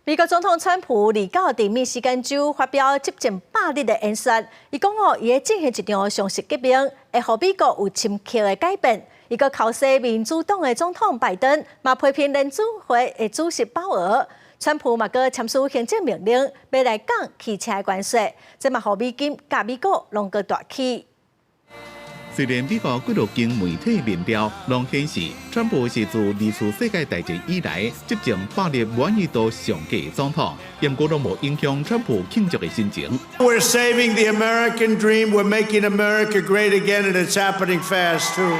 美国总统川普29日密西根州发表接近100日的演说，伊讲伊会进行一场常识革命，会让美国有深刻的改变。伊个考试民主党的总统拜登，嘛批评联准会的主席鲍尔。川普嘛个签署行政命令，要来降汽车的关税，这嘛让美金甲美国拢个大起。 虽然美国几多间媒体民调拢显示，川普是自二次世界大战以来接近100日满意度上低的总统，不过都无影响川普庆祝的心情。We're saving the American dream. We're making America great again, and it's happening fast too.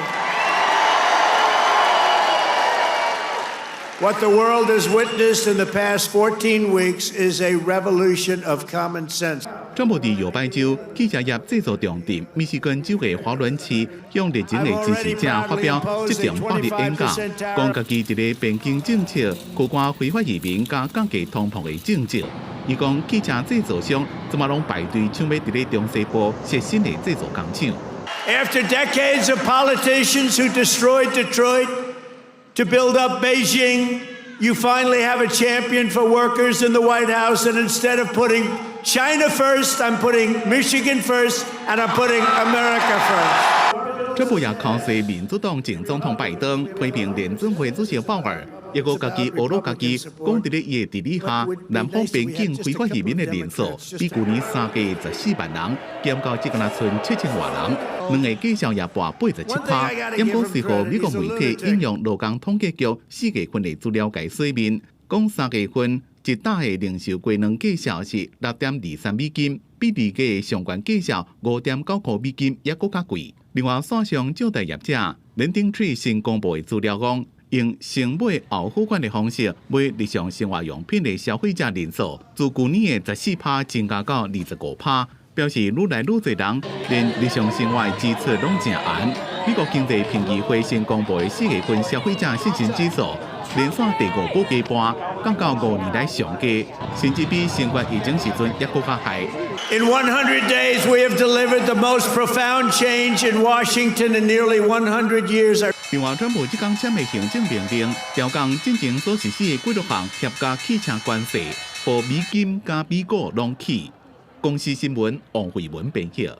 What the world has witnessed in the past 14 weeks is a revolution of common sense. 川普伫摇摆州汽车业制造重镇密西根州的华伦市，向热情的支持者发表接近100日演讲，讲家己一个边境政策、驱赶非法移民、加降低通膨的政策。伊讲汽车制造商怎么拢排队抢要伫咧中西部设新的制造工厂。After decades of politicians who destroyed Detroit to build up Beijing, you finally have a champion for workers in the White House, and instead of putting China first, I'm putting Michigan first, and I'm putting America first. 川普也考试民主党前总统拜登，批评联准会主席鲍尔，一个家己侮辱家己，讲伫咧伊的治理下，南方边境非法移民的人数比去年3加14万人，减到只敢若剩7000多人，两个绩效也跌87%。因果随后美国媒体引用劳工统计局4月份的资料解说明，讲3月份一打的零售机能绩效是6.23美金，比2月的上悬绩效5.95美金也更加贵。另外，线上借贷业者联顶取新公布的资料讲，用先买后付款的方式买日常生活用品的消费者人数，自去年的14%增加到25%，表示愈来愈多人连日常生活的支出拢正红。美国经济评议会新公布的4月份消费者信心指数，连续第5个月半，降到5年来上低，甚至比新冠疫情时阵也更加害。In 100 days, we have delivered the most profound change in Washington in nearly 100 years. 另外，川普即天签的行政命令，调降进前所实施的几多项协加汽车关税，和美金加美股拢起。公司新闻王慧文编写。